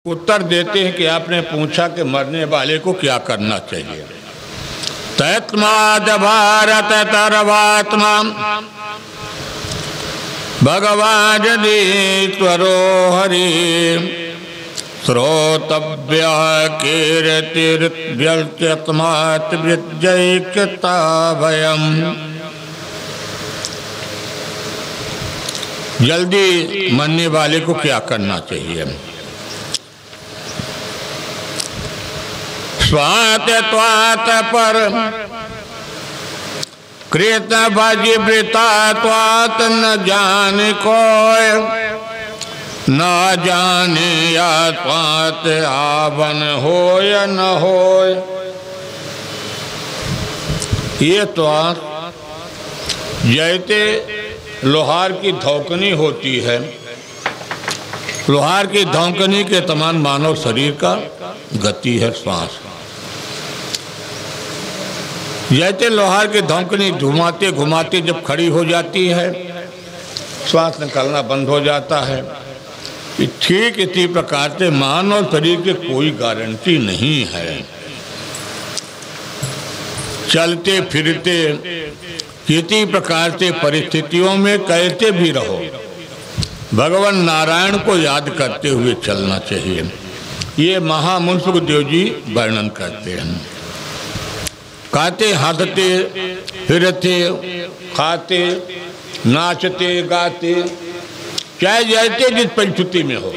उत्तर देते हैं कि आपने पूछा कि मरने वाले को क्या करना चाहिए। तैत्माद भारत तरवात्मा भगवान त्वरो हरि श्रोतव्य कीर्तिर्व्यत्मात् वृज्जैक्यता भयम। जल्दी मरने वाले को क्या करना चाहिए। स्वात त्वात पर कृत भजिवृता त्वात न जाने कोय न जाने या त्वात आवन हो या न होय। ये त्वात जैसे लोहार की धौकनी होती है, लोहार की धौकनी के समान मानव शरीर का गति है श्वास। जैसे लोहार की धौकनी घुमाते घुमाते जब खड़ी हो जाती है, श्वास निकलना बंद हो जाता है। ठीक इसी प्रकार से मानव शरीर की कोई गारंटी नहीं है। चलते फिरते किसी प्रकार से परिस्थितियों में कैसे भी रहो, भगवान नारायण को याद करते हुए चलना चाहिए। ये महामुनि सुखदेव जी वर्णन करते हैं। कहते हंसते फिरते खाते नाचते गाते, चाहे जैसे जिस परिस्थिति में हो,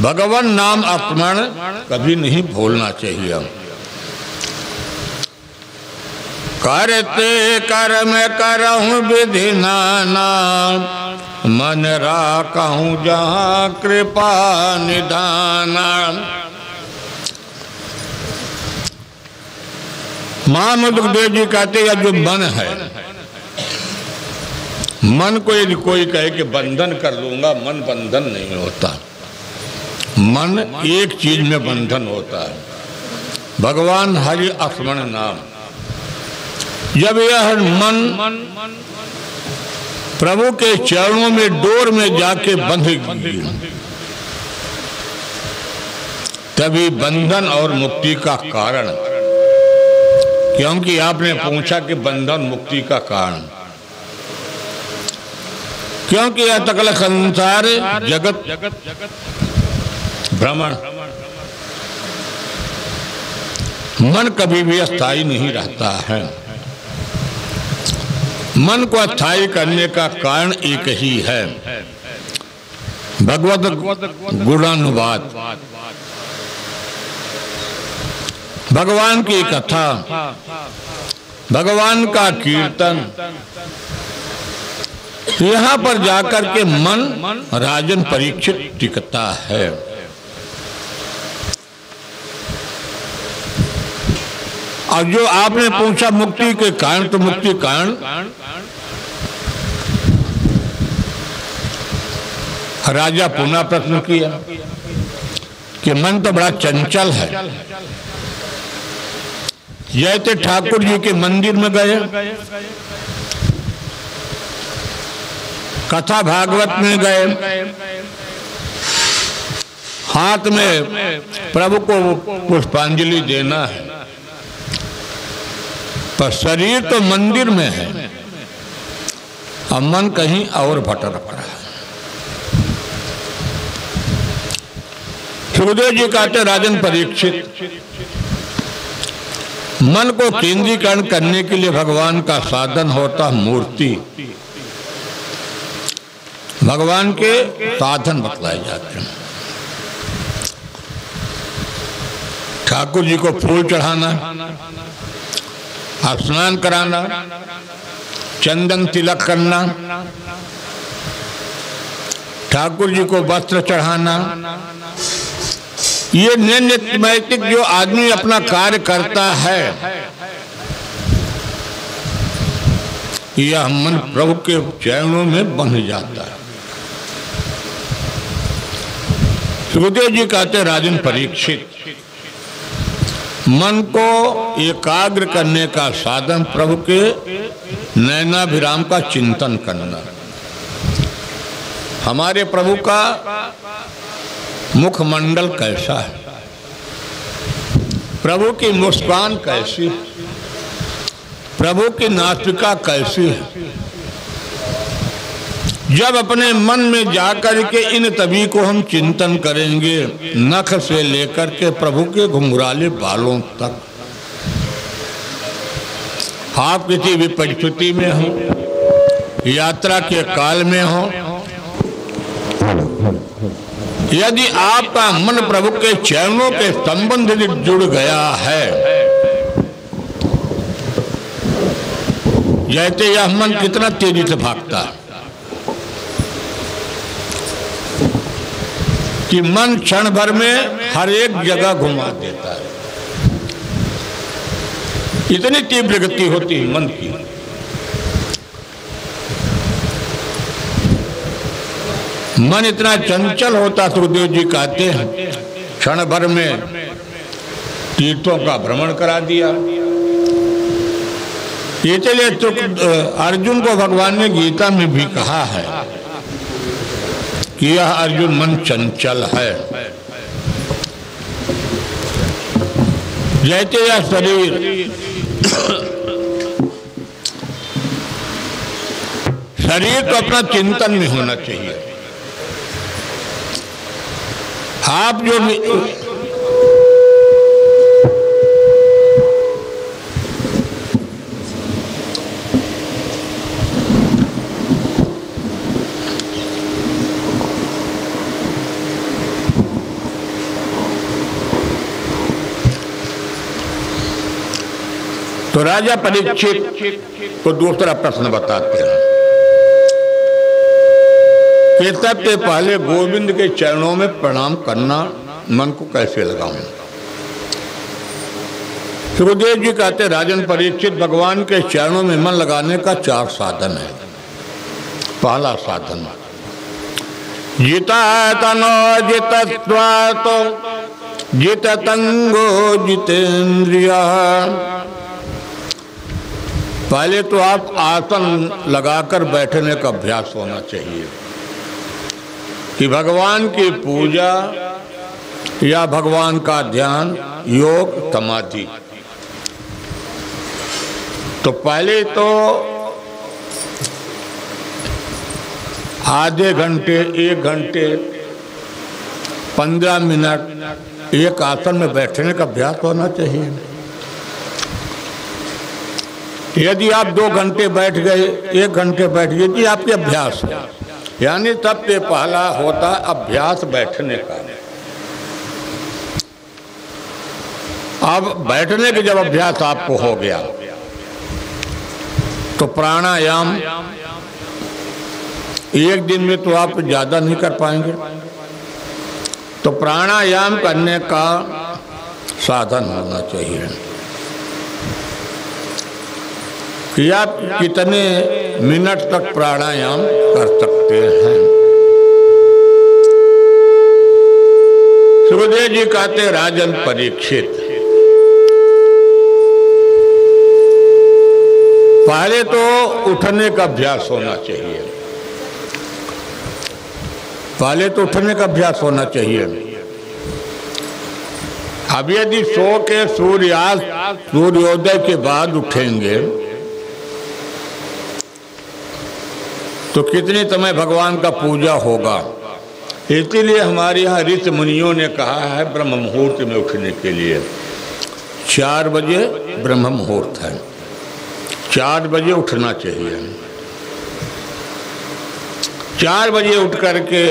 भगवान नाम स्मरण कभी नहीं भूलना चाहिए। करते कर्म करहूँ विधि नाना, मन राखहूँ जहाँ कृपा निधाना। महामुनि सुखदेव जी कहते हैं जो मन है, मन को यदि कोई कहे कि बंधन कर लूंगा, मन बंधन नहीं होता। मन एक चीज में बंधन होता है, भगवान हरि स्मरण नाम। जब यह मन प्रभु के चरणों में डोर में जाके बंधेगी, तभी बंधन और मुक्ति का कारण। क्योंकि आपने पूछा कि बंधन मुक्ति का कारण, क्योंकि यह सकल संसार जगत भ्रमण, मन कभी भी अस्थायी नहीं रहता है। मन को अस्थायी करने का कारण एक ही है, भगवत गुणानुवाद, भगवान की कथा, भगवान का कीर्तन। यहाँ पर जाकर के मन राजन परीक्षित टिकता है। और जो आपने पूछा मुक्ति के कारण, तो मुक्ति कारण राजा पुनः प्रश्न किया कि मन तो बड़ा चंचल है। जैसे ठाकुर जी के मंदिर में गए, कथा भागवत में गए, हाथ में प्रभु को पुष्पांजलि देना है, पर शरीर तो मंदिर में है और मन कहीं और भटक रहा है। सुखदेव जी कहते राजन परीक्षित, मन को केंद्रीकरण करने के लिए भगवान का साधन होता मूर्ति। भगवान के साधन बतलाए जाते हैं। ठाकुर जी को फूल चढ़ाना, स्नान कराना, चंदन तिलक करना, ठाकुर जी को वस्त्र चढ़ाना, ये नैतिक जो आदमी अपना कार्य करता है, यह मन प्रभु के चरणों में बंध जाता है। सुखदेव जी कहते राजन परीक्षित, मन को एकाग्र करने का साधन प्रभु के नैनाभिराम का चिंतन करना। हमारे प्रभु का मुखमंडल कैसा है, प्रभु की मुस्कान कैसी है, प्रभु की नासिका कैसी है। जब अपने मन में जाकर के इन तभी को हम चिंतन करेंगे, नख से लेकर के प्रभु के घुंघराले बालों तक। आप किसी भी परिस्थिति में हो, यात्रा के काल में हो, यदि आपका मन प्रभु के चरणों के संबंध से जुड़ गया है, जैसे यह मन कितना तेजी से भागता है कि मन क्षण भर में हर एक जगह घुमा देता है। इतनी तीव्र गति होती है मन की। मन इतना चंचल होता, सुखदेव जी कहते हैं, क्षण भर में तीर्थों का भ्रमण करा दिया। इसलिए अर्जुन को भगवान ने गीता में भी कहा है कि यह अर्जुन मन चंचल है। जैसे यह शरीर तो अपना चिंतन में होना चाहिए। आप जो तो राजा परीक्षित को दूसरा प्रश्न बताते हैं कि सबसे पहले गोविंद के चरणों में प्रणाम करना मन को कैसे लगाऊं। सुखदेव जी कहते, राजन परीक्षित, भगवान के चरणों में मन लगाने का 4 साधन है। पहला साधन जिता तनो जितस्वातो जितंगो जितेंद्रिया। पहले तो आप आसन लगाकर बैठने का अभ्यास होना चाहिए कि भगवान की पूजा या भगवान का ध्यान, योग, समाधि। तो पहले तो आधे घंटे, 1 घंटे, 15 मिनट एक आसन में बैठने का अभ्यास होना चाहिए। यदि आप 2 घंटे बैठ गए, 1 घंटे बैठ गए, ये आपके अभ्यास है। यानी सबसे पहला होता अभ्यास बैठने का। अब बैठने के जब अभ्यास आपको हो गया तो प्राणायाम एक दिन में तो आप ज्यादा नहीं कर पाएंगे, तो प्राणायाम करने का साधन होना चाहिए कि आप कितने मिनट तक प्राणायाम कर सकते हैं। सुखदेव जी कहते, राजन परीक्षित, पहले तो उठने का अभ्यास होना चाहिए। पहले तो उठने का अभ्यास होना चाहिए। अब यदि सो के सूर्योदय के बाद उठेंगे तो कितने समय भगवान का पूजा होगा। इसीलिए हमारे यहाँ ऋषि मुनियों ने कहा है ब्रह्म मुहूर्त में उठने के लिए। 4 बजे ब्रह्म मुहूर्त है, 4 बजे उठना चाहिए। 4 बजे उठ करके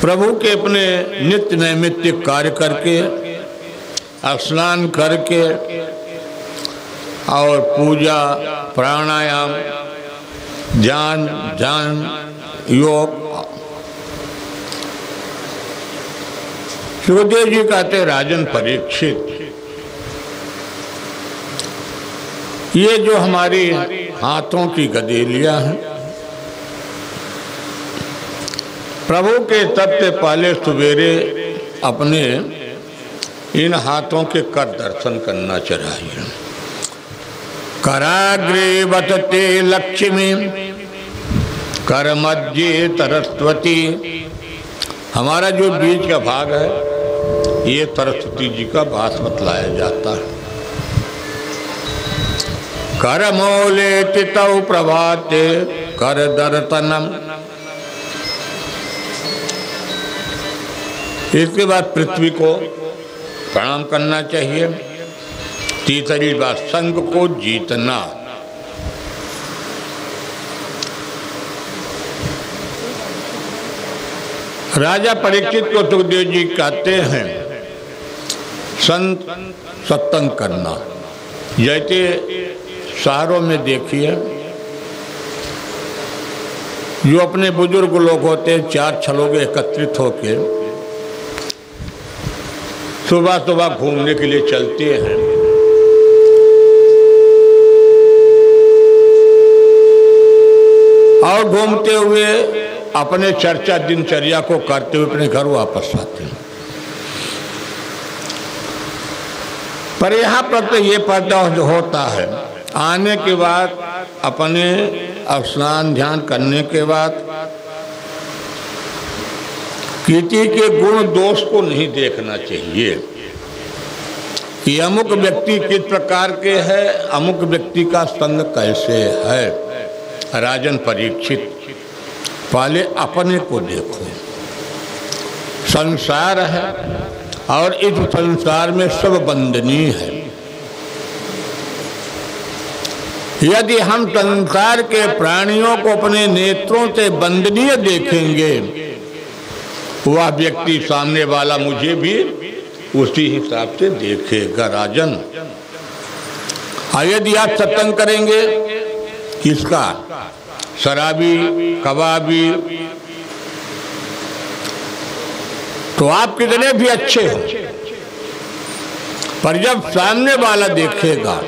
प्रभु के अपने नित्य नैमित्तिक कार्य करके, स्नान करके और पूजा, प्राणायाम, ध्यान, योग। सुखदेव जी कहते, राजन परीक्षित, ये जो हमारी हाथों की गदेलियां हैं, प्रभु के सबसे पहले सवेरे अपने इन हाथों के कर दर्शन करना चाहिए। कराग्रे वतते लक्ष्मी कर मध्य सरस्वती, हमारा जो बीच का भाग है ये सरस्वती जी का वास बतलाया जाता है। कर मौले चितौ प्रभाते कर दर्शनम, इसके बाद पृथ्वी को प्रणाम करना चाहिए। तीसरी बात संग को जीतना। राजा परीक्षित को सुखदेव जी कहते हैं संत सत्संग करना। जैसे शहरों में देखिए जो अपने बुजुर्ग लोग होते हैं, 4-6 लोग एकत्रित होके सुबह सुबह घूमने के लिए चलते हैं। और घूमते हुए अपने चर्चा दिनचर्या को करते हुए अपने घर वापस आते हैं। पर यहाँ पर तो ये पर्दा जो होता है, आने के बाद अपने स्नान ध्यान करने के बाद किसी के गुण दोष को नहीं देखना चाहिए कि अमुक व्यक्ति किस प्रकार के है, अमुक व्यक्ति का संग कैसे है। राजन परीक्षित, पहले अपने को देखो। संसार है और इस संसार में सब बंदनीय है। यदि हम संसार के प्राणियों को अपने नेत्रों से बंदनीय देखेंगे, वह व्यक्ति सामने वाला मुझे भी उसी हिसाब से देखेगा। राजन, यदि आप सत्संग करेंगे किसका, शराबी कबाबी, तो आप कितने भी अच्छे हो, पर जब सामने वाला देखेगा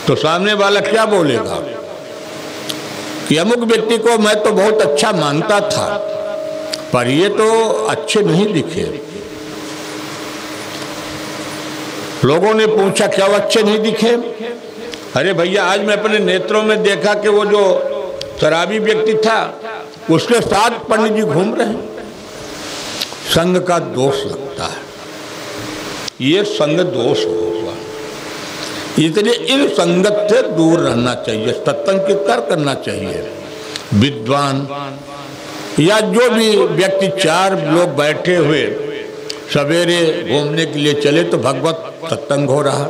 तो सामने वाला क्या बोलेगा कि अमुक व्यक्ति को मैं तो बहुत अच्छा मानता था पर ये तो अच्छे नहीं दिखे। लोगों ने पूछा क्या वो अच्छे नहीं दिखे? अरे भैया, आज मैं अपने नेत्रों में देखा कि वो जो शराबी व्यक्ति था उसके साथ पंडित जी घूम रहे हैं। संग का दोष लगता है, ये संग दोष होगा। इसलिए इन संगत से दूर रहना चाहिए। सत्संग किसका करना चाहिए? विद्वान या जो भी व्यक्ति, 4 लोग बैठे हुए सवेरे घूमने के लिए चले तो भगवत सत्संग हो रहा।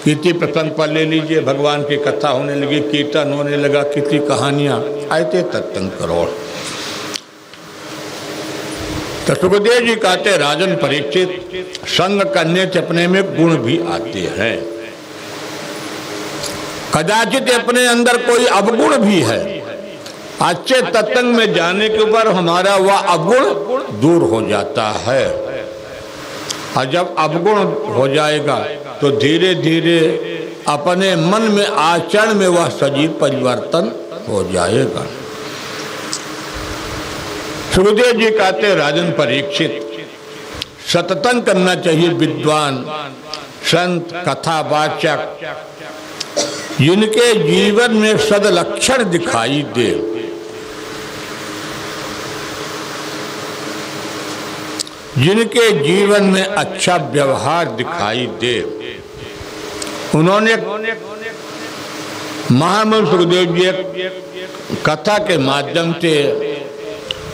किसी प्रसंग पर ले लीजिए, भगवान की कथा होने लगी, कीर्तन होने लगा, किसी कहानियाँ, ऐसे सत्संग करो। तो सुखदेव जी कहते राजन परीक्षित, संग करने से अपने में गुण भी आते हैं। कदाचित अपने अंदर कोई अवगुण भी है, अच्छे सत्संग में जाने के ऊपर हमारा वह अवगुण दूर हो जाता है। और जब अवगुण हो जाएगा तो धीरे धीरे अपने मन में, आचरण में वह सजीव परिवर्तन हो जाएगा। सुखदेव जी कहते राजन परीक्षित, सत्संग करना चाहिए विद्वान संत कथावाचक, जिनके जीवन में सदलक्षण दिखाई दे। जिनके जीवन में अच्छा व्यवहार दिखाई दे। उन्होंने महामहिम सुखदेव जी कथा के माध्यम से,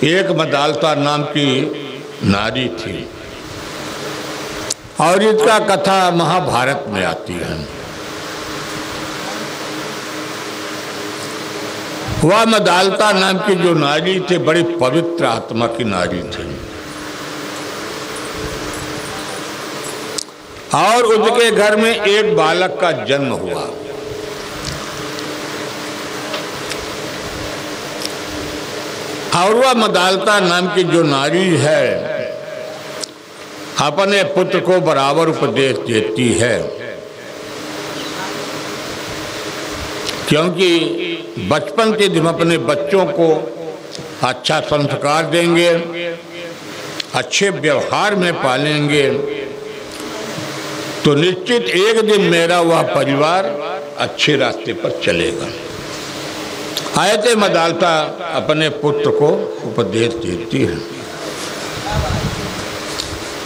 एक मदालसा नाम की नारी थी और इसका कथा महाभारत में आती है। वह मदालसा नाम की जो नारी थी बड़ी पवित्र आत्मा की नारी थी और उसके घर में एक बालक का जन्म हुआ। और वह मदालसा नाम की जो नारी है अपने पुत्र को बराबर उपदेश देती है, क्योंकि बचपन से हम अपने बच्चों को अच्छा संस्कार देंगे, अच्छे व्यवहार में पालेंगे तो निश्चित एक दिन मेरा वह परिवार अच्छे रास्ते पर चलेगा। आयते मदालता अपने पुत्र को उपदेश देती है।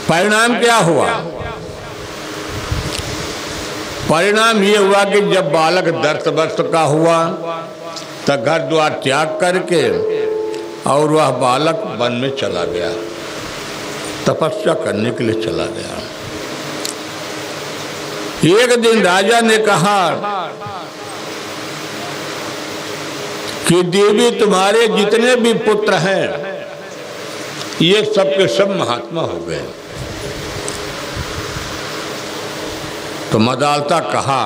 परिणाम क्या हुआ? परिणाम ये हुआ कि जब बालक 10 वर्ष का हुआ तब घर द्वार त्याग करके और वह बालक वन में चला गया, तपस्या करने के लिए चला गया। एक दिन राजा ने कहा कि देवी तुम्हारे जितने भी पुत्र हैं ये सब के सब महात्मा हो गए। तो मदालता कहा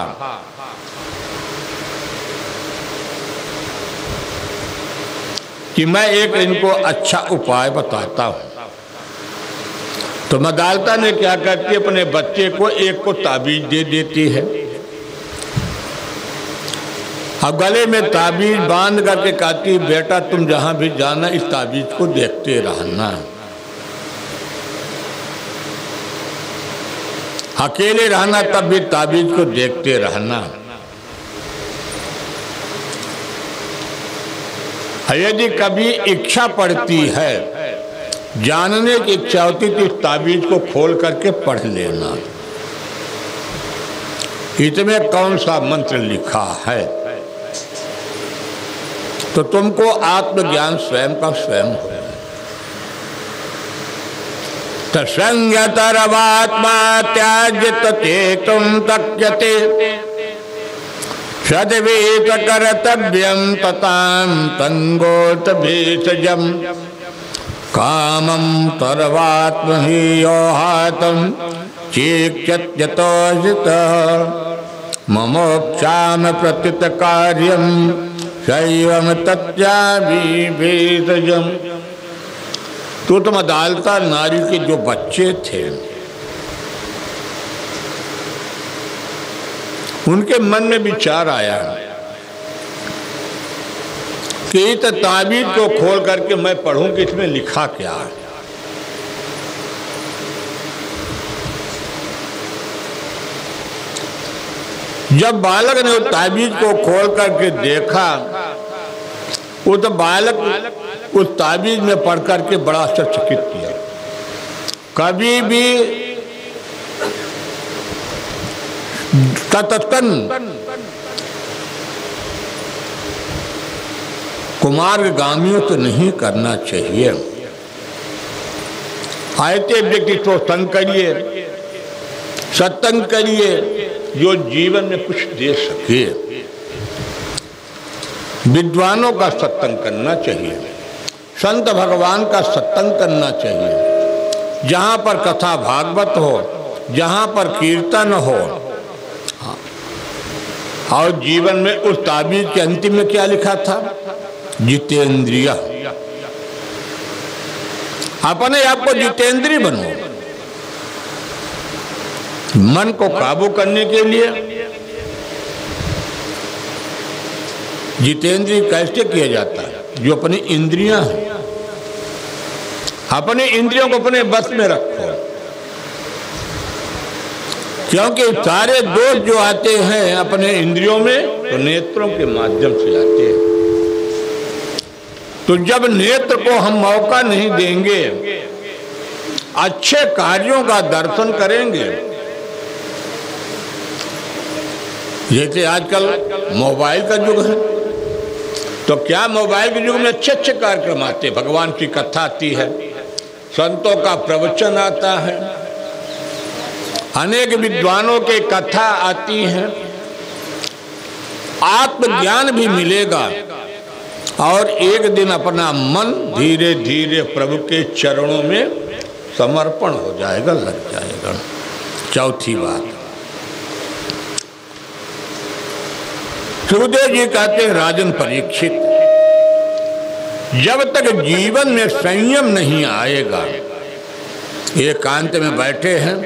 कि मैं एक इनको अच्छा उपाय बताता हूं। तो मदालता ने क्या करती, अपने बच्चे को एक को ताबीज दे देती है। अब गले में ताबीज बांध करके कहती, बेटा तुम जहां भी जाना इस ताबीज को देखते रहना, अकेले रहना तब भी ताबीज को देखते रहना। यदि कभी इच्छा पड़ती है, जानने की इच्छा होती तो इस ताबीज को खोल करके पढ़ लेना, इसमें कौन सा मंत्र लिखा है, तो तुमको आत्मज्ञान स्वयं का स्वयं हो। तत्संगतरवात्मा त्याज्यत चेतुं तक्यते सद्वेत कर्तव्यं ततां तंगोत भेषजं कामं तरवात्महीयोहातं चेक्यत्यतोजितः ममोक्षाम प्रत्युत कार्यं शैवं तत्याभिभेषजम्। तो अदालता नारी के जो बच्चे थे उनके मन में विचार आया कि इस ताबीज को खोल करके मैं पढ़ूं कि इसमें लिखा क्या है। जब बालक ने उस ताबीज को खोल करके देखा, वो तो बालक उस ताबीज में पढ़ करके बड़ा आश्चर्यचकित किया। कभी भी तत्तन कुमार्गामियों तो नहीं करना चाहिए। आयते व्यक्ति तो संग करिए, सत्संग करिए जो जीवन में कुछ दे सके। विद्वानों का सत्संग करना चाहिए, संत भगवान का सत्संग करना चाहिए। जहाँ पर कथा भागवत हो, जहाँ पर कीर्तन हो, और जीवन में उस ताबीज के अंतिम में क्या लिखा था, जितेंद्रिय। अपने आप को जितेंद्रिय बनो। मन को काबू करने के लिए जितेंद्रिय कैसे किया जाता है? जो अपनी इंद्रियां हैं, अपने इंद्रियों को अपने बस में रखो, क्योंकि सारे दोष जो आते हैं अपने इंद्रियों में तो नेत्रों के माध्यम से आते हैं। तो जब नेत्र को हम मौका नहीं देंगे, अच्छे कार्यों का दर्शन करेंगे। जैसे आजकल मोबाइल का युग है, तो क्या मोबाइल के युग में अच्छे अच्छे कार्यक्रम आते हैं। भगवान की कथा आती है, संतों का प्रवचन आता है, अनेक विद्वानों के कथा आती हैं, आत्मज्ञान भी मिलेगा और एक दिन अपना मन धीरे धीरे प्रभु के चरणों में समर्पण हो जाएगा, लग जाएगा। चौथी बात, सुखदेव जी कहते हैं, राजन परीक्षित, जब तक जीवन में संयम नहीं आएगा, एकांत में बैठे हैं,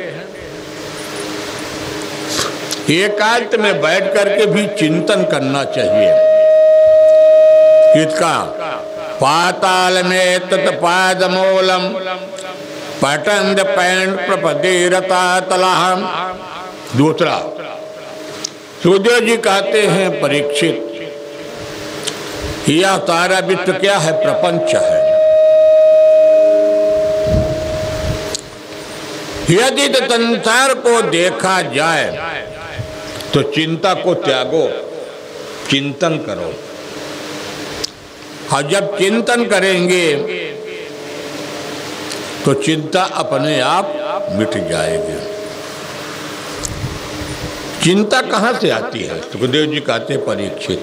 एकांत में बैठ करके भी चिंतन करना चाहिए। किसका? पाताल में तत्पादमूलम पटंद पैंड प्रपदेरता तलाहम। दूसरा, सुखदेव जी कहते हैं, परीक्षित, यह सारा विश्व क्या है? प्रपंच है। यदि तो संसार को देखा जाए तो चिंता को त्यागो, चिंतन करो। और जब चिंतन करेंगे तो चिंता अपने आप मिट जाएगी। चिंता कहाँ से आती है? सुखदेव जी कहते परीक्षित,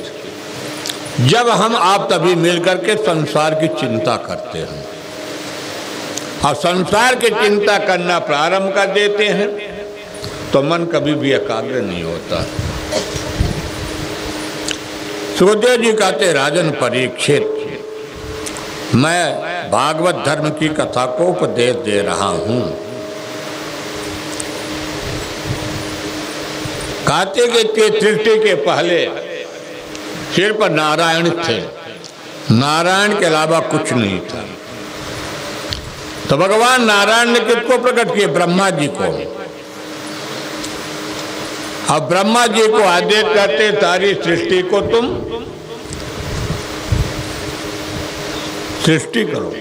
जब हम आप तभी मिलकर के संसार की चिंता करते हैं और संसार की चिंता करना प्रारंभ कर देते हैं तो मन कभी भी एकाग्र नहीं होता। सुखदेव जी कहते राजन परीक्षित, मैं भागवत धर्म की कथा को उपदेश दे रहा हूं। कहते कि सृष्टि के पहले सिर्फ नारायण थे, नारायण के अलावा कुछ नहीं था। तो भगवान नारायण ने किसको प्रकट किए? ब्रह्मा जी को। अब ब्रह्मा जी को आदेश करते सारी सृष्टि को तुम सृष्टि करो।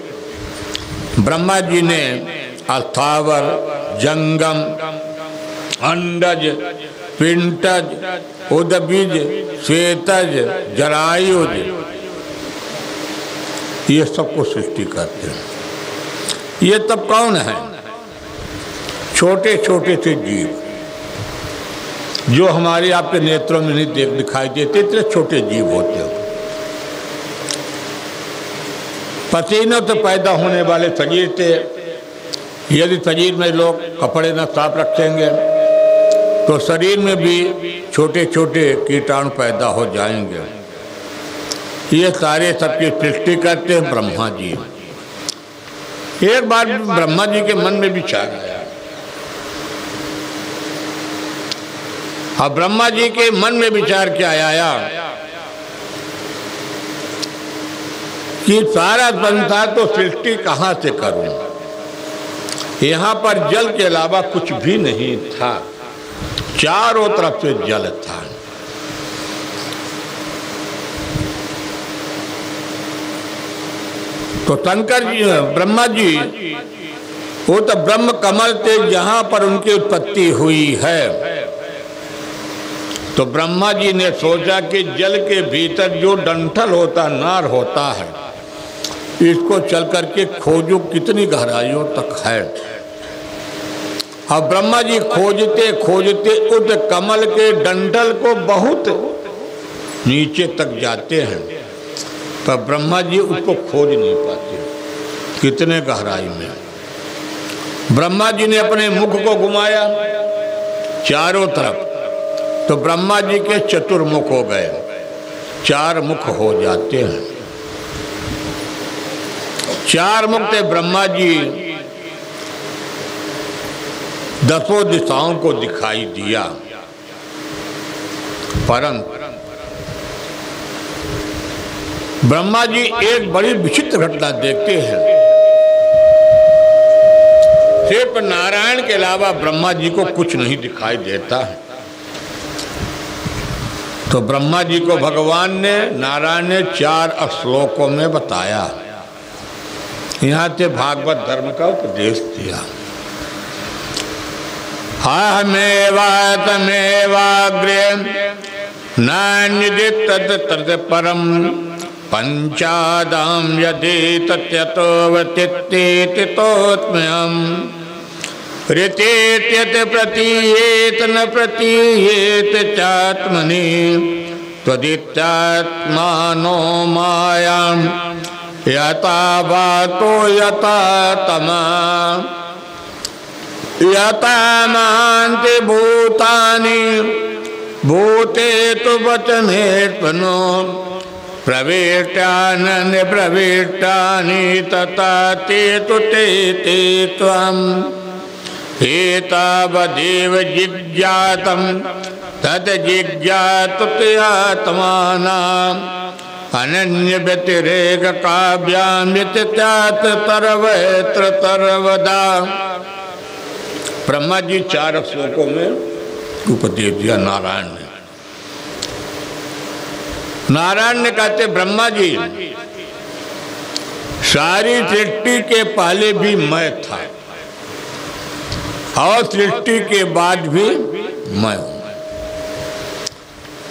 ब्रह्मा जी ने अस्थावर, जंगम, अंडज, पिंडज, उदबीज, श्वेतज, जरायुज, ये सबको सृष्टि करते हैं। ये तब कौन है? छोटे छोटे से जीव जो हमारे आपके नेत्रों में नहीं दिखाई देते, इतने छोटे जीव होते हैं। पसीनों से पैदा होने वाले शरीर से यदि शरीर में लोग कपड़े न साफ रखेंगे तो शरीर में भी छोटे छोटे कीटाणु पैदा हो जाएंगे। ये सारे सबकी सृष्टि करते हैं ब्रह्मा जी। एक बार ब्रह्मा जी के मन में विचार आया, अब ब्रह्मा जी के मन में विचार क्या आया कि सारा संसार तो सृष्टि कहाँ से करूं? यहाँ पर जल के अलावा कुछ भी नहीं था, चारों तरफ से जल था। तो शंकर जी, ब्रह्मा जी, वो तो ब्रह्म कमल से जहां पर उनकी उत्पत्ति हुई है, तो ब्रह्मा जी ने सोचा कि जल के भीतर जो डंठल होता, नार होता है, इसको चल करके खोजो कितनी गहराइयों तक है। अब ब्रह्मा जी खोजते खोजते उस कमल के डंठल को बहुत नीचे तक जाते हैं, पर ब्रह्मा जी उसको खोज नहीं पाते, कितने गहराई में। ब्रह्मा जी ने अपने मुख को घुमाया चारों तरफ, तो ब्रह्मा जी के चतुर्मुख हो गए, चार मुख हो जाते हैं। चार मुख से ब्रह्मा जी दसों दिशाओं को दिखाई दिया, परंतु ब्रह्मा जी एक बड़ी विचित्र घटना देखते हैं। सिर्फ नारायण के अलावा ब्रह्मा जी को कुछ नहीं दिखाई देता है। तो ब्रह्मा जी को भगवान ने, नारायण ने 4 श्लोकों में बताया। यहाँ से भागवत धर्म का उपदेश दिया। अहमेवातमेवाग्रे नान्यदित तद परम पंचादाम यदि तत्यतोवतित्तेति तोत्म्यम् ऋतेत्यत प्रतीयेत न प्रतीयेत चात्मनि त्वदित्यात्मानो मायां यथा वातो यथा तमा यथा मान्ति भूतानि भूतेषु वचनेत्मनो प्रविष्टानि प्रविष्टानि तथा ते तु ते त्वम् एतावदेव जिज्ञातं तद् जिज्ञातुत्यात्मानाम् अनन्य व्यतिरेक काव्यामित त्यात सर्वत्र सर्वदा। ब्रह्मा जी 4 श्लोकों में उपदेश दिया नारायण ने। नारायण ने कहते ब्रह्मा जी, सारी सृष्टि के पहले भी मैं था और सृष्टि के बाद भी मैं हूं।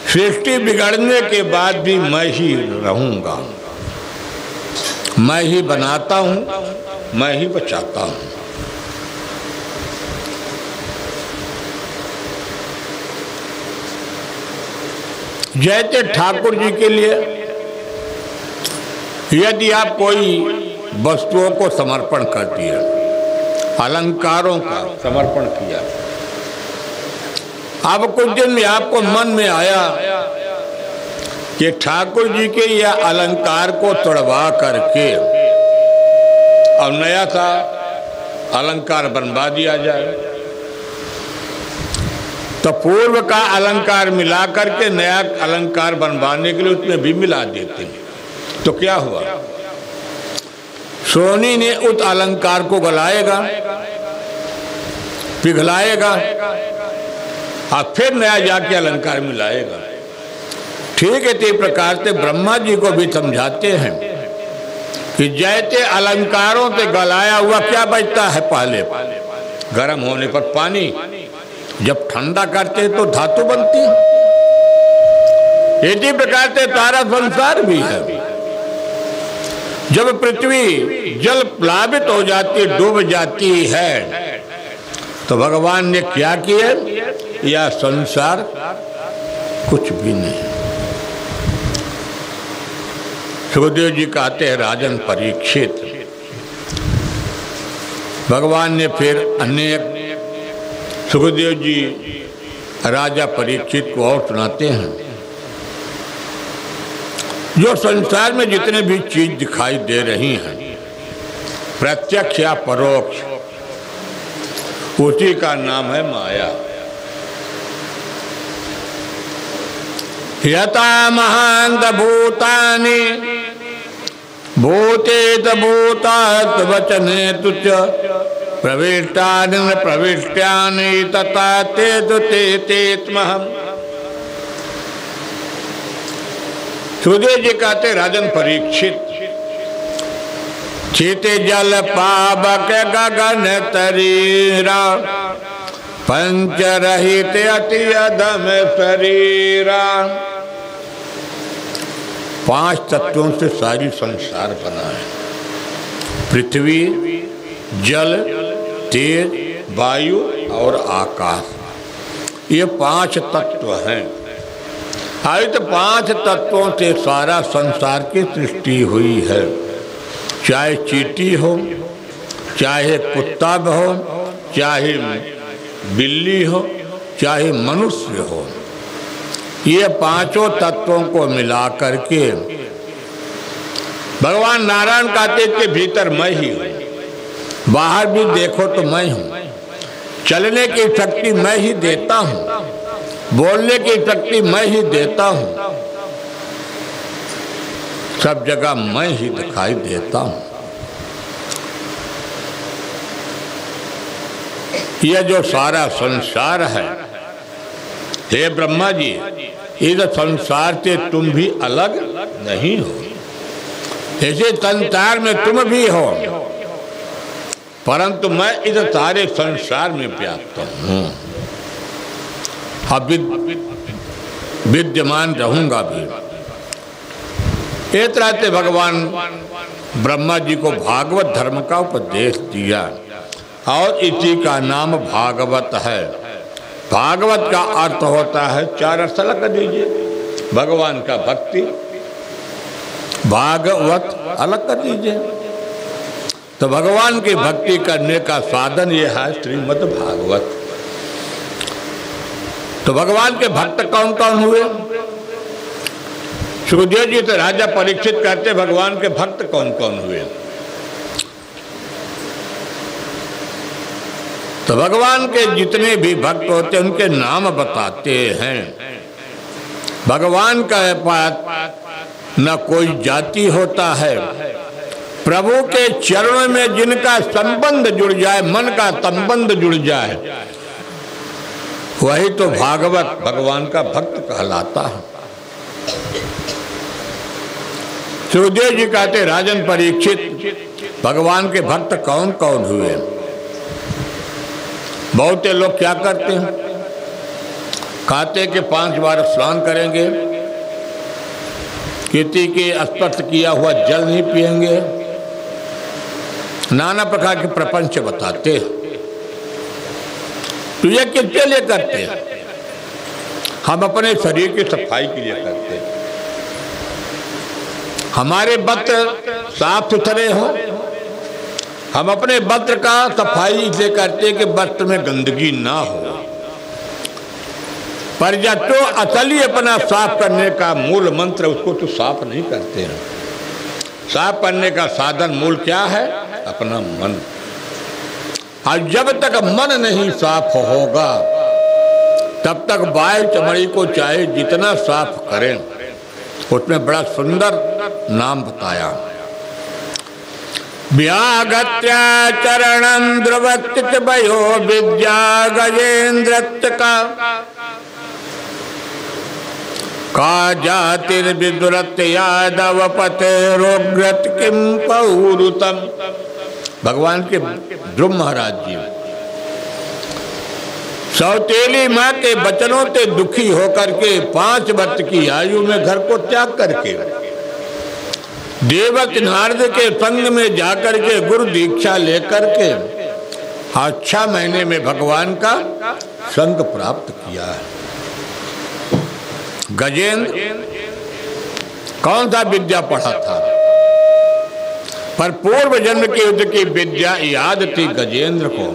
सृष्टि बिगड़ने के बाद भी मैं ही रहूंगा। मैं ही बनाता हूं, मैं ही बचाता हूं। जैसे ठाकुर जी के लिए यदि आप कोई वस्तुओं को समर्पण कर दिया, अलंकारों का समर्पण किया, अब कुछ दिन में आपको मन में आया कि ठाकुर जी के यह अलंकार को तोड़वा करके और नया सा अलंकार बनवा दिया जाए, तो पूर्व का अलंकार मिला करके नया अलंकार बनवाने के लिए उसमें भी मिला देते हैं। तो क्या हुआ, सोनी ने उस अलंकार को गलाएगा, पिघलाएगा और फिर नया जाके अलंकार मिलाएगा। ठीक है, इसी प्रकार से ब्रह्मा जी को भी समझाते हैं कि जैसे अलंकारों से गलाया हुआ क्या बचता है, पहले गर्म होने पर पानी, जब ठंडा करते तो धातु बनती है। इसी प्रकार से सारा संसार भी है। जब पृथ्वी जल प्लावित हो जाती, डूब जाती है, तो भगवान ने क्या किया, यह संसार कुछ भी नहीं। सुखदेव जी कहते हैं, राजन परीक्षित, भगवान ने फिर अनेक, सुखदेव जी राजा परीक्षित को और सुनाते हैं, जो संसार में जितने भी चीज दिखाई दे रही हैं, प्रत्यक्ष या परोक्ष, उसी का नाम है माया। यथा महांत भूतानि भूतेत भूतात् वचने तुच प्रविष्टानि प्रविष्टानि तथा तेत्महम्। सुखदेव जी कहते, राजन परीक्षित, चीते जल पावक गगन तरीरा पंच रहित अति अधम शरीरा। 5 तत्वों से सारी संसार बना है, पृथ्वी, जल, तेज, वायु और आकाश। ये 5 तत्व हैं। आज तो 5 तत्वों से सारा संसार की सृष्टि हुई है। चाहे चींटी हो, चाहे कुत्ता हो, चाहे बिल्ली हो, चाहे मनुष्य हो, ये 5 तत्वों को मिला करके भगवान नारायण कहते के भीतर मैं ही हूँ। बाहर भी देखो तो मैं हूँ। चलने की शक्ति मैं ही देता हूँ, बोलने की शक्ति मैं ही देता हूँ, सब जगह मैं ही दिखाई देता हूँ। यह जो सारा संसार है, हे ब्रह्मा जी, इस संसार से तुम भी अलग नहीं हो। ऐसे संसार में तुम भी हो, परंतु मैं इस सारे संसार में व्याप्त हूँ, अब विद्यमान रहूंगा भी। इस तरह से भगवान ब्रह्मा जी को भागवत धर्म का उपदेश दिया और इसी का नाम भागवत है। भागवत का अर्थ होता है, 4 अर्थ अलग कर दीजिए, भगवान का भक्ति, भागवत अलग कर दीजिए। तो भगवान की भक्ति करने का साधन यह है श्रीमद् भागवत। तो भगवान के भक्त कौन कौन हुए? सुखदेव जी तो राजा परीक्षित करते भगवान के भक्त कौन कौन हुए। तो भगवान के जितने भी भक्त होते हैं उनके नाम बताते हैं। भगवान का पास न कोई जाति होता है, प्रभु के चरणों में जिनका संबंध जुड़ जाए, मन का संबंध जुड़ जाए, वही तो भागवत भगवान का भक्त कहलाता है। सुखदेव जी कहते, राजन परीक्षित, भगवान के भक्त कौन कौन हुए? बहुत लोग क्या करते हैं, कहते कि 5 बार स्नान करेंगे, किसी के स्पर्श किया हुआ जल नहीं पिएंगे, नाना प्रकार के प्रपंच बताते हैं। तो ये किसके लिए करते हैं? हम अपने शरीर की सफाई के लिए करते हैं। हमारे वस्त्र साफ सुथरे हो, हम अपने वस्त्र का सफाई इसलिए करते हैं कि वस्त्र में गंदगी ना हो। पर जब तो असली अपना साफ करने का मूल मंत्र, उसको तो साफ नहीं करते हैं। साफ करने का साधन मूल क्या है? अपना मन। और जब तक मन नहीं साफ होगा तब तक बाह्य चमड़ी को चाहे जितना साफ करें, उसमें बड़ा सुंदर नाम बताया, व्यागत्य चरणं द्रवत्त भयो विद्या गजेन्द्रत्व का जातिर्विदुरत यादव पते रोग्रत किम पौरुतम। भगवान के ध्रुव महाराज जी सौतेली माँ के वचनों से दुखी होकर के 5 वर्ष की आयु में घर को त्याग करके देवक नारद के संग में जाकर के गुरु दीक्षा लेकर के 6 महीने में भगवान का संग प्राप्त किया है। गजेंद्र कौन सा विद्या पढ़ा था? पर पूर्व जन्म के युद्ध की विद्या याद थी गजेंद्र को,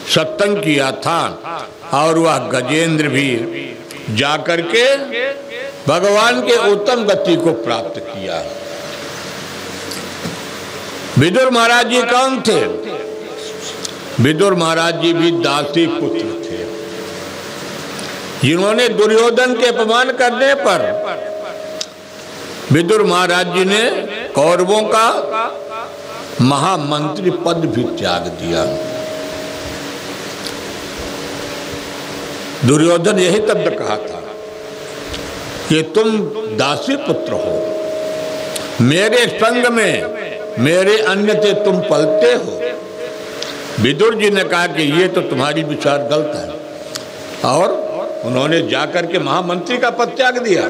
सत्संग किया था, और वह गजेंद्र भी जाकर के भगवान के उत्तम गति को प्राप्त किया। विदुर महाराज जी कौन थे? विदुर महाराज जी भी दासी पुत्र थे, जिन्होंने दुर्योधन के अपमान करने पर विदुर महाराज जी ने कौरवों का महामंत्री पद भी त्याग दिया। दुर्योधन यही तब कहा था कि तुम दासी पुत्र हो, मेरे संग में मेरे अन्न से तुम पलते हो। विदुर जी ने कहा कि ये तो तुम्हारी विचार गलत है, और उन्होंने जाकर के महामंत्री का पद त्याग दिया।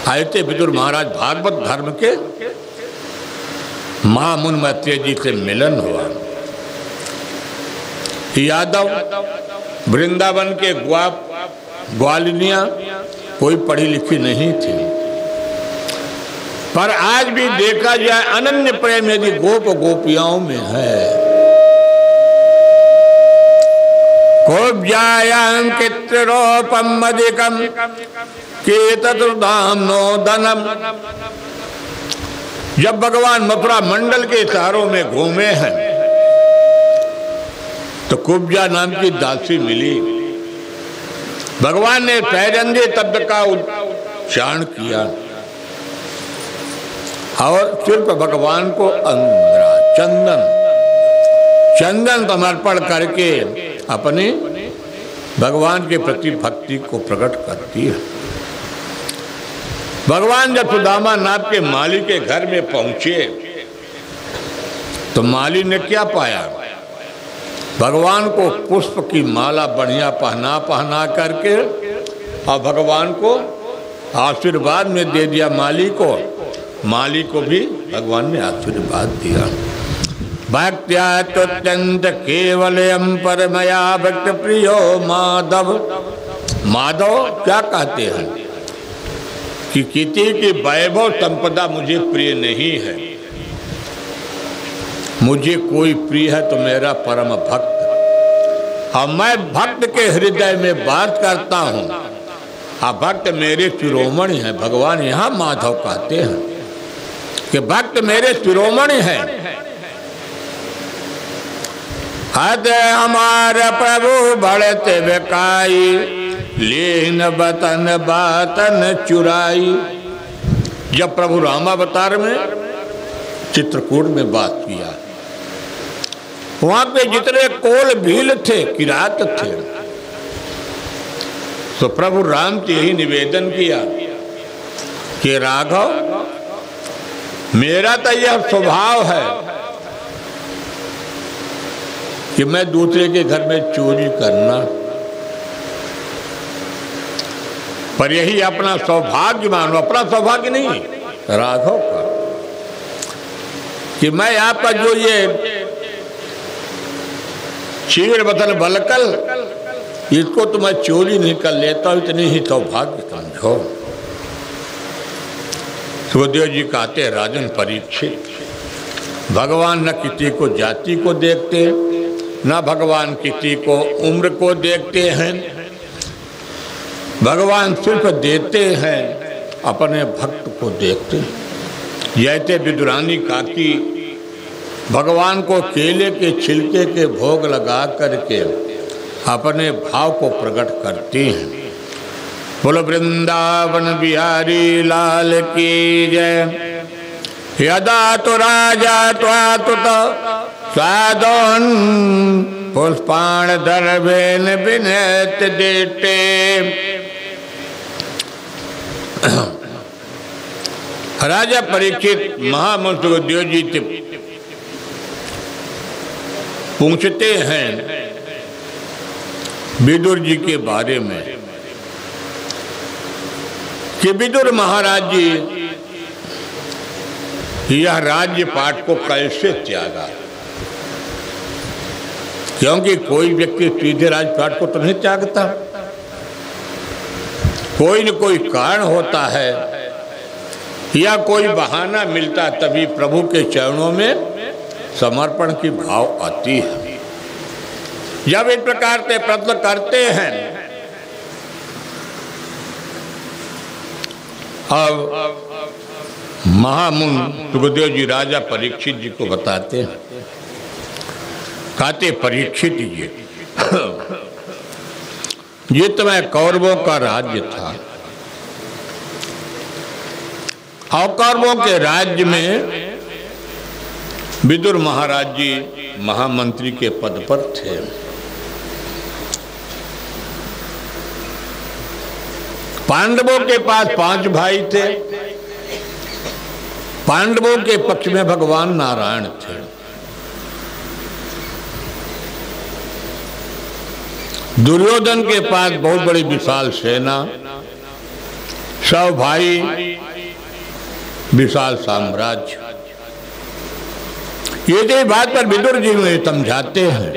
आए थे विदुर महाराज, भागवत धर्म के महामुनि मैत्रेय जी से मिलन हुआ। यादव वृंदावन के ग्वालिनियां कोई पढ़ी लिखी नहीं थी, पर आज भी देखा जाए अनन्य प्रेम यदि गोप गोपियाओं में है। कोब्जायां चित्रोपम मदिकम केतुर्धाम नो दनम। जब भगवान मथुरा मंडल के शहरों में घूमे हैं तो कुब्जा नाम की दासी मिली। भगवान ने पैरंगे शब्द का उच्चारण किया और सिर्फ भगवान को अंदरा चंदन समर्पण करके अपने भगवान के प्रति भक्ति को प्रकट करती है। भगवान जब सुदामा नाथ के माली के घर में पहुंचे तो माली ने क्या पाया? भगवान को पुष्प की माला बढ़िया पहना करके और भगवान को आशीर्वाद में दे दिया। माली को भी भगवान ने आशीर्वाद दिया। भक्त्या तुत्यंत केवलयम परमया भक्त प्रियो माधव। माधव क्या कहते हैं कि किसी की वैभव संपदा मुझे प्रिय नहीं है, मुझे कोई प्रिय है तो मेरा परम भक्त, और मैं भक्त के हृदय में वास करता हूँ, और भक्त मेरे शिरोमणि है। भगवान यहाँ माधव कहते हैं कि भक्त मेरे शिरोमणि है। हद हमारा प्रभु बढ़ते बेकाई, लीन बतन बातन चुराई। जब प्रभु रामावतार में चित्रकूट में बात किया, वहां पे जितने कोल भील थे, किरात थे, तो प्रभु राम से यही निवेदन किया कि राघव, मेरा तो यह स्वभाव है कि मैं दूसरे के घर में चोरी करना, पर यही अपना सौभाग्य मानो, अपना सौभाग्य नहीं राघव का, कि मैं आपका जो ये चीड़ बदल बलकल, इसको तो मैं चोरी नहीं कर लेता हूं, इतनी ही सौभाग्य समझो। सुखदेव जी कहते राजन परीक्षित, भगवान न किसी को जाति को देखते, न भगवान किसी को उम्र को देखते हैं, भगवान सिर्फ देते हैं, अपने भक्त को देखते हैं। जैसे विदुरानी काकी भगवान को केले के छिलके के भोग लगा करके अपने भाव को प्रकट करती हैं। बोलो वृंदावन बिहारी लाल की जय। यदा तो राजा त्वातुत स्वादोन पुष्पाण दर्भेन विनत देते। राजा परीक्षित महामंत्र सुखदेव जी से पूछते हैं विदुर जी के बारे में कि विदुर महाराज जी यह राज्य पाठ को कैसे त्यागा, क्योंकि कोई व्यक्ति सीधे राजपाट को तो नहीं त्यागता, कोई न कोई कारण होता है या कोई बहाना मिलता तभी प्रभु के चरणों में समर्पण की भाव आती है। जब इस प्रकार से प्रश्न करते हैं, अब महामुनि सुखदेव जी राजा परीक्षित जी को बताते हैं, कहते परीक्षित जी, ये तुम्हें कौरवों का राज्य था और कौरवों के राज्य में विदुर महाराज जी महामंत्री के पद पर थे। पांडवों के पास 5 भाई थे, पांडवों के पक्ष में भगवान नारायण थे। दुर्योधन के पास बहुत बड़ी विशाल सेना, 100 भाई, विशाल साम्राज्य। ये बात पर विदुर जी में समझाते हैं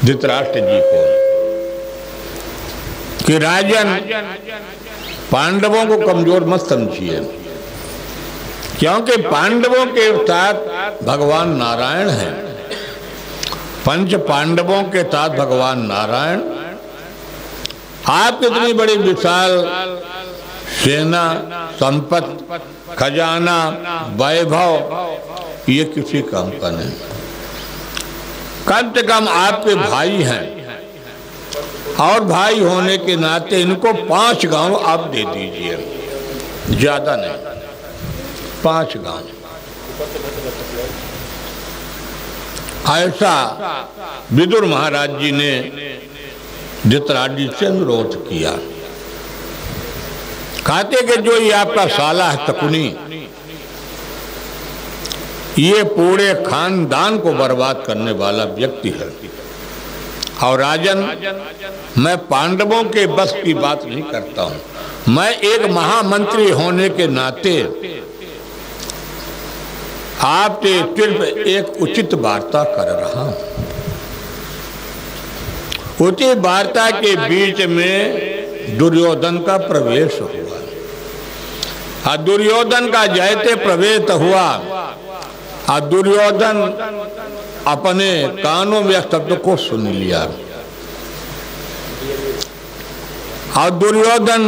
धृतराष्ट्र जी को कि राजन, पांडवों को कमजोर मत समझिए, क्योंकि पांडवों के साथ भगवान नारायण हैं। 5 पांडवों के साथ भगवान नारायण, आप कितनी बड़ी विशाल सेना, संपत्ति, खजाना, वैभव, ये किसी काम का नहीं। कम से कम आपके भाई हैं और भाई होने के नाते इनको 5 गांव आप दे दीजिए, ज्यादा नहीं, 5 गांव। ऐसा विदुर महाराज जी ने धृतराष्ट्र जी से अनुरोध किया। कहते कि जो ये आपका साला है शकुनी, ये पूरे खानदान को बर्बाद करने वाला व्यक्ति है, और राजन, मैं पांडवों के बस की बात नहीं करता हूं। मैं एक महामंत्री होने के नाते आपसे सिर्फ एक उचित वार्ता कर रहा हूं। उचित वार्ता के बीच में दुर्योधन का प्रवेश हुआ, और दुर्योधन का जैसे प्रवेश हुआ, और दुर्योधन अपने कानों में शब्द को सुन लिया, और दुर्योधन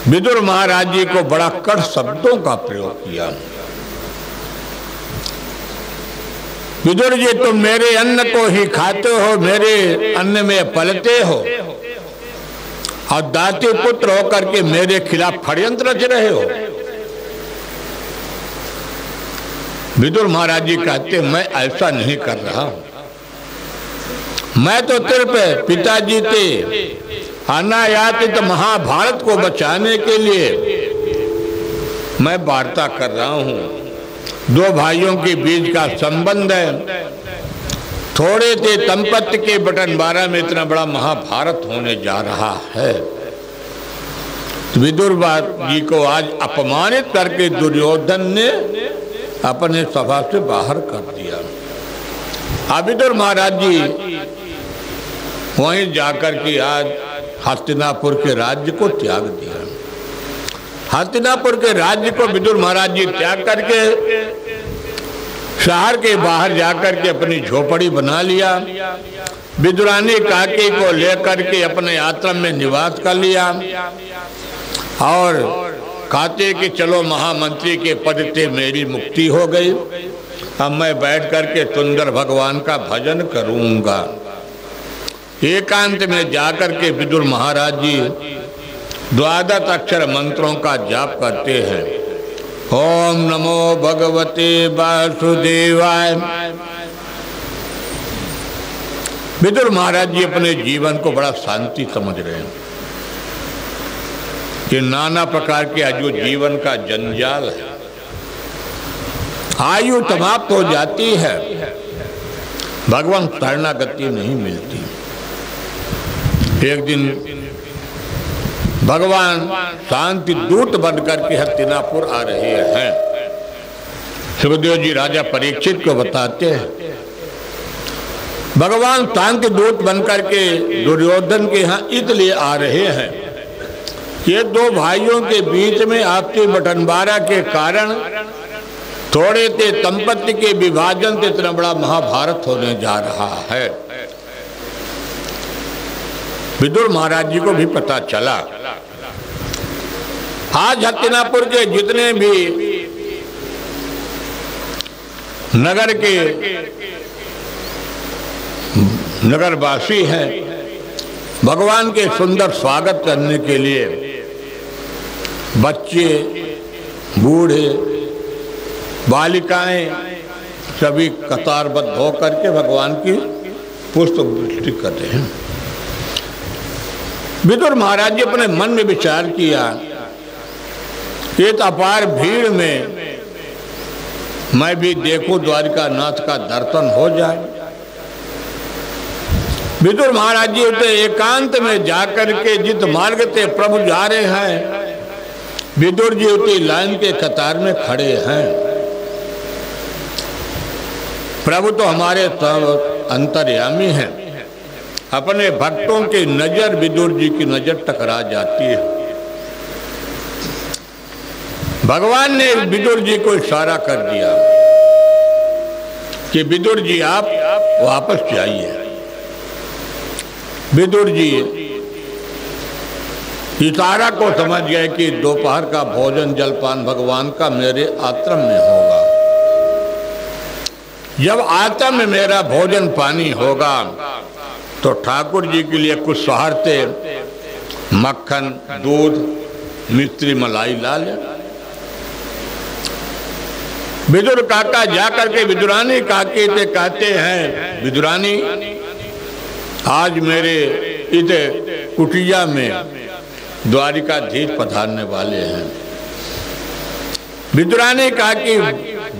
विदुर महाराज जी को बड़ा कड़ शब्दों का प्रयोग किया। विदुर जी, तुम मेरे अन्न को ही खाते हो, मेरे अन्न में पलते हो, और दाती पुत्र होकर के मेरे खिलाफ षड्यंत्र रच रहे हो। विदुर महाराज जी कहते, मैं ऐसा नहीं कर रहा हूं, मैं तो सिर्फ पिताजी से अनायातित महाभारत को बचाने के लिए मैं वार्ता कर रहा हूं। दो भाइयों के बीच का संबंध है। थोड़े से संपत्ति के बंटवारा में इतना बड़ा महाभारत होने जा रहा है। विदुर जी को आज अपमानित करके दुर्योधन ने अपने सभा से बाहर कर दिया। अब विदुर महाराज जी वहीं जाकर के आज हस्तिनापुर के राज्य को त्याग दिया। हस्तिनापुर के राज्य को विदुर महाराज जी त्याग करके शहर के बाहर जाकर के अपनी झोपड़ी बना लिया। विदुरानी काकी को लेकर के अपने आश्रम में निवास कर लिया और कहते कि चलो महामंत्री के पद से मेरी मुक्ति हो गई, अब मैं बैठ करके सुंदर भगवान का भजन करूंगा। एकांत में जाकर के विदुर महाराज जी 12 अक्षर मंत्रों का जाप करते हैं। ओम नमो भगवते वासुदेवाय। विदुर महाराज जी अपने जीवन को बड़ा शांति समझ रहे हैं कि नाना प्रकार के जो जीवन का जंजाल है, आयु समाप्त हो जाती है, भगवान शरणागति नहीं मिलती। एक दिन भगवान शांति दूत बनकर के हस्तिनापुर आ रहे हैं। सुखदेव जी राजा परीक्षित को बताते हैं भगवान शांति दूत बनकर के दुर्योधन के यहाँ इसलिए आ रहे हैं, ये दो भाइयों के बीच में आपसी बंटवारा के कारण थोड़े से संपत्ति के विभाजन से इतना बड़ा महाभारत होने जा रहा है। विदुर महाराज जी को भी पता चला। आज हस्तिनापुर के जितने भी नगर के नगरवासी हैं, भगवान के सुंदर स्वागत करने के लिए बच्चे, बूढ़े, बालिकाएं सभी कतारबद्ध होकर के भगवान की पुष्प वृष्टि कर रहे हैं। विदुर महाराज जी अपने मन में विचार किया, इस अपार भीड़ में मैं भी देखूं, द्वारिका नाथ का दर्शन हो जाए। विदुर महाराज जी उसे एकांत में जाकर के जिस मार्ग से प्रभु जा रहे हैं, विदुर जी उसी लाइन के कतार में खड़े हैं। प्रभु तो हमारे अंतर्यामी हैं। अपने भक्तों की नजर विदुर जी की नजर टकरा जाती है। भगवान ने विदुर जी को इशारा कर दिया कि विदुर जी आप वापस जाइए। विदुर जी इशारा को समझ गए कि दोपहर का भोजन जलपान भगवान का मेरे आश्रम में होगा। जब आश्रम में मेरा भोजन पानी होगा तो ठाकुर जी के लिए कुछ सहारते मक्खन, दूध, मिश्री, मलाई ला ले। विदुर काका जाकर के विदुरानी काकी से कहते हैं, विदुरानी आज मेरे इस कुटिया में द्वारिकाधीश पधारने वाले हैं। विदुरानी काकी